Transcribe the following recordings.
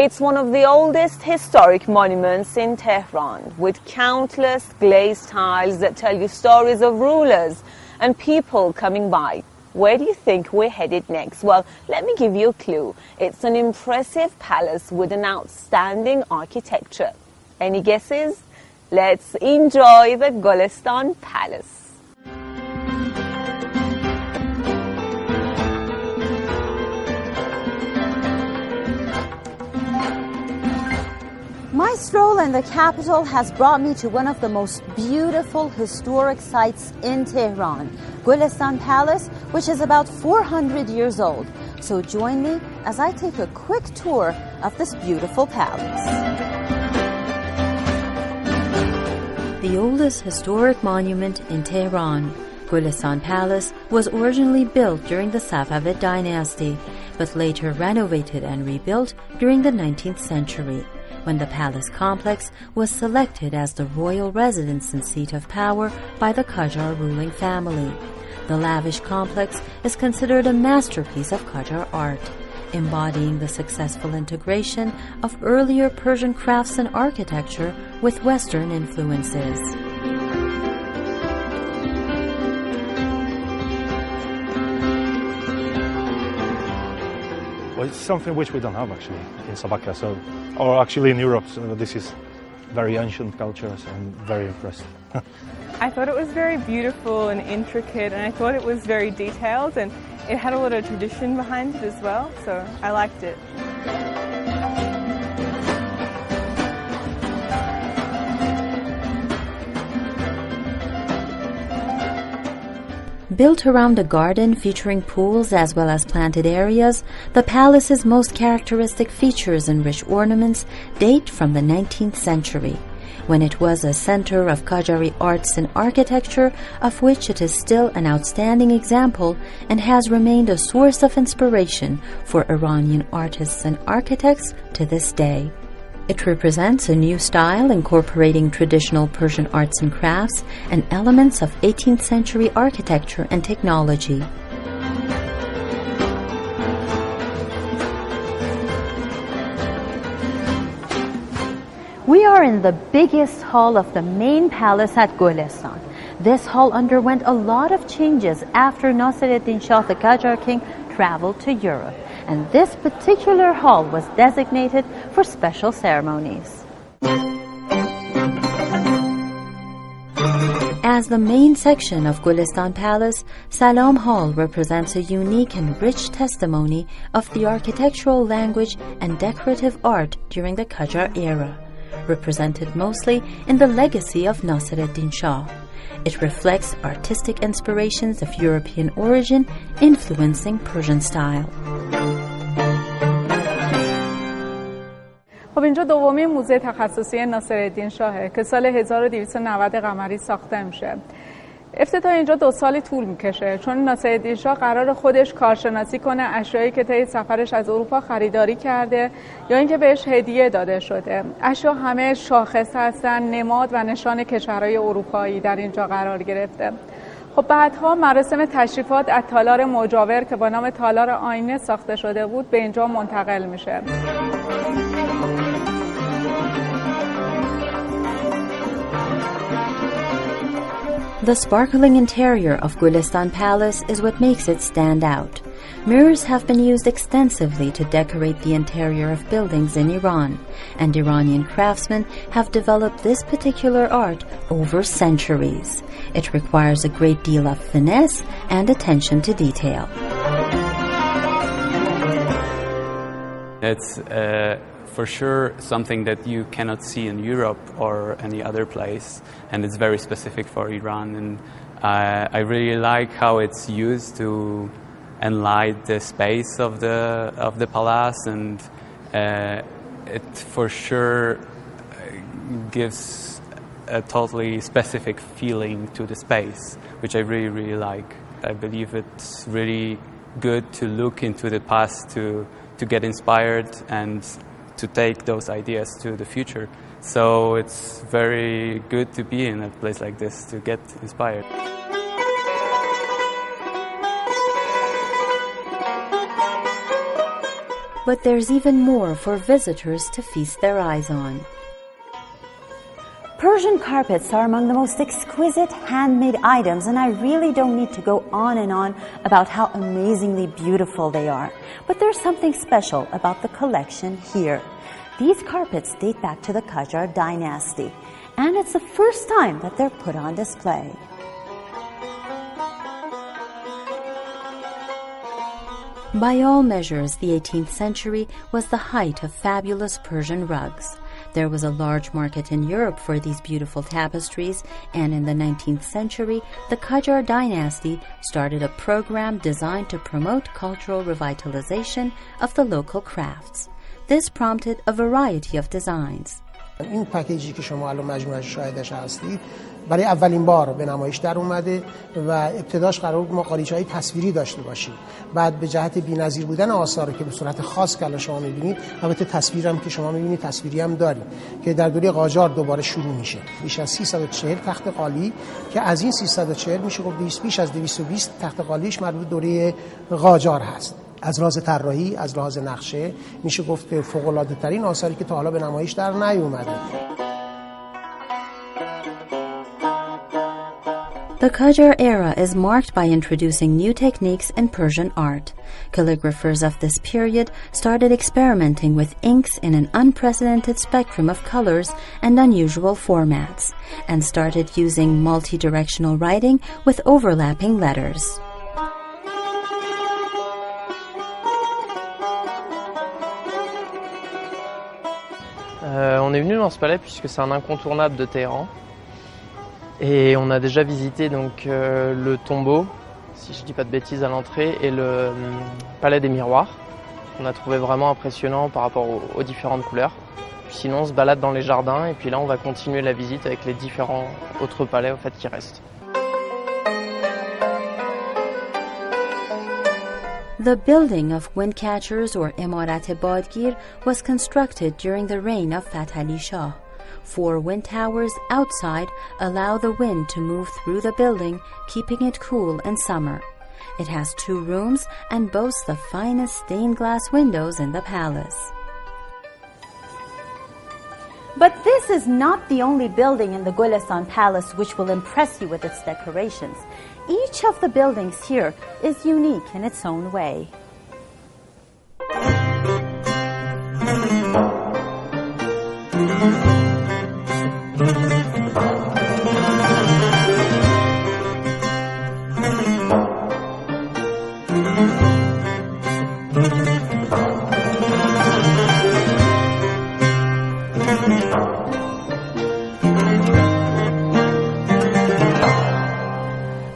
It's one of the oldest historic monuments in Tehran, with countless glazed tiles that tell you stories of rulers and people coming by. Where do you think we're headed next? Well, let me give you a clue. It's an impressive palace with an outstanding architecture. Any guesses? Let's enjoy the Golestan Palace. My stroll in the capital has brought me to one of the most beautiful historic sites in Tehran, Golestan Palace, which is about 400 years old. So join me as I take a quick tour of this beautiful palace. The oldest historic monument in Tehran, Golestan Palace, was originally built during the Safavid dynasty, but later renovated and rebuilt during the 19th century, when the palace complex was selected as the royal residence and seat of power by the Qajar ruling family. The lavish complex is considered a masterpiece of Qajar art, embodying the successful integration of earlier Persian crafts and architecture with Western influences. Well, it's something which we don't have actually in Slovakia, or actually in Europe. So this is very ancient culture, so I'm very impressed. I thought it was very beautiful and intricate, and I thought it was very detailed, and it had a lot of tradition behind it as well, so I liked it. Built around a garden featuring pools as well as planted areas, the palace's most characteristic features and rich ornaments date from the 19th century, when it was a center of Qajari arts and architecture, of which it is still an outstanding example and has remained a source of inspiration for Iranian artists and architects to this day. It represents a new style incorporating traditional Persian arts and crafts and elements of 18th century architecture and technology. We are in the biggest hall of the main palace at Golestan. This hall underwent a lot of changes after Nasiruddin Shah, the Qajar king, traveled to Europe, and this particular hall was designated for special ceremonies. As the main section of Golestan Palace, Salam Hall represents a unique and rich testimony of the architectural language and decorative art during the Qajar era, represented mostly in the legacy of Nasiruddin Shah. It reflects artistic inspirations of European origin influencing Persian style. خب اینجا دومین موزه تخصصی ناصرالدین شاهه که سال 1290 قمری ساخته میشه. افتتاح اینجا 2 سالی طول میکشه، چون ناصرالدین شاه قرار خودش کارشناسی کنه اشیایی که طی سفرش از اروپا خریداری کرده یا اینکه بهش هدیه داده شده. اشیا همه شاخص هستن، نماد و نشان کشورهای اروپایی در اینجا قرار گرفته. خب بعدها مراسم تشریفات از تالار مجاور که با نام تالار آینه ساخته شده بود به اینجا منتقل میشه. The sparkling interior of Golestan Palace is what makes it stand out. Mirrors have been used extensively to decorate the interior of buildings in Iran, and Iranian craftsmen have developed this particular art over centuries. It requires a great deal of finesse and attention to detail. It's for sure something that you cannot see in Europe or any other place, and it's very specific for Iran, and I really like how it's used to enlight the space of the palace, and it for sure gives a totally specific feeling to the space, which I really like. I believe it's really good to look into the past to get inspired and to take those ideas to the future. So it's very good to be in a place like this to get inspired. But there's even more for visitors to feast their eyes on. Persian carpets are among the most exquisite handmade items, and I really don't need to go on and on about how amazingly beautiful they are. But there's something special about the collection here. These carpets date back to the Qajar dynasty, and it's the first time that they're put on display. By all measures, the 18th century was the height of fabulous Persian rugs. There was a large market in Europe for these beautiful tapestries, and in the 19th century, the Qajar dynasty started a program designed to promote cultural revitalization of the local crafts. This prompted a variety of designs. این پکیجی که شما الان مجموعه شاهدش هستید برای اولین بار به نمایش در اومده و ابتداش قرار بود ما قالیچه‌های تصویری داشته باشیم. بعد به جهت بی‌نظیر بودن آثار که به صورت خاص که الان شما می‌بینید، البته تصویرم که شما می‌بینید تصویری هم داریم که در دوره قاجار دوباره شروع میشه. بیش از 340 تخت قالی که از این 340 میشه گفت بیش از 220 تخت قالیش مربوط به دوره قاجار هست. از لحاظ طراحی، از لحاظ نقشه میشه گفت که فوق‌العاده‌ترین آثاری که تا حالا به نمایش در نیومده. The Qajar era is marked by introducing new techniques in Persian art. Calligraphers of this period started experimenting with inks in an unprecedented spectrum of colors and unusual formats, and started using multi-directional writing with overlapping letters. On est venu dans ce palais puisque c'est un incontournable de Téhéran. Et on a déjà visité donc le tombeau, si je dis pas de bêtises, à l'entrée, et le palais des miroirs. On a trouvé vraiment impressionnant par rapport aux différentes couleurs. Puis sinon on se balade dans les jardins et puis là on va continuer la visite avec les différents autres palais au fait qui restent. The building of wind catchers or Imarat Badgir was constructed during the reign of Fath Ali Shah. 4 wind towers outside allow the wind to move through the building, keeping it cool in summer. It has 2 rooms and boasts the finest stained glass windows in the palace. But this is not the only building in the Golestan Palace which will impress you with its decorations. Each of the buildings here is unique in its own way.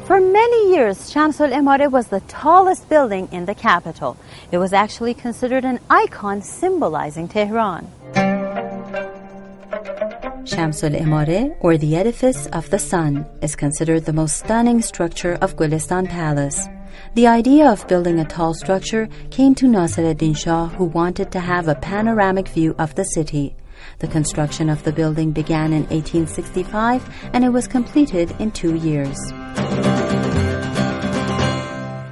For many years, Shamsul-Imare was the tallest building in the capital. It was actually considered an icon symbolizing Tehran. Shamsul-Imare, or the edifice of the sun, is considered the most stunning structure of Golestan Palace. The idea of building a tall structure came to Nasiruddin Shah, who wanted to have a panoramic view of the city. The construction of the building began in 1865 and it was completed in 2 years.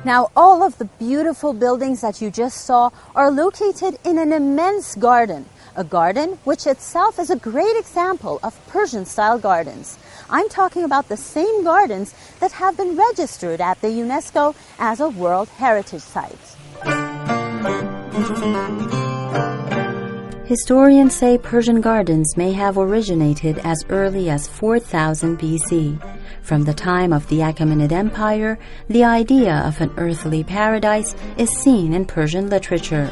Now, all of the beautiful buildings that you just saw are located in an immense garden, a garden which itself is a great example of Persian-style gardens. I'm talking about the same gardens that have been registered at the UNESCO as a World Heritage Site. Historians say Persian gardens may have originated as early as 4000 BC. From the time of the Achaemenid Empire, the idea of an earthly paradise is seen in Persian literature.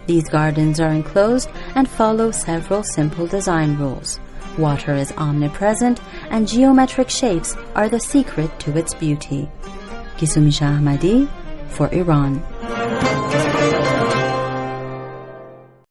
These gardens are enclosed and follow several simple design rules. Water is omnipresent and geometric shapes are the secret to its beauty. Gisumisha Ahmadi for Iran.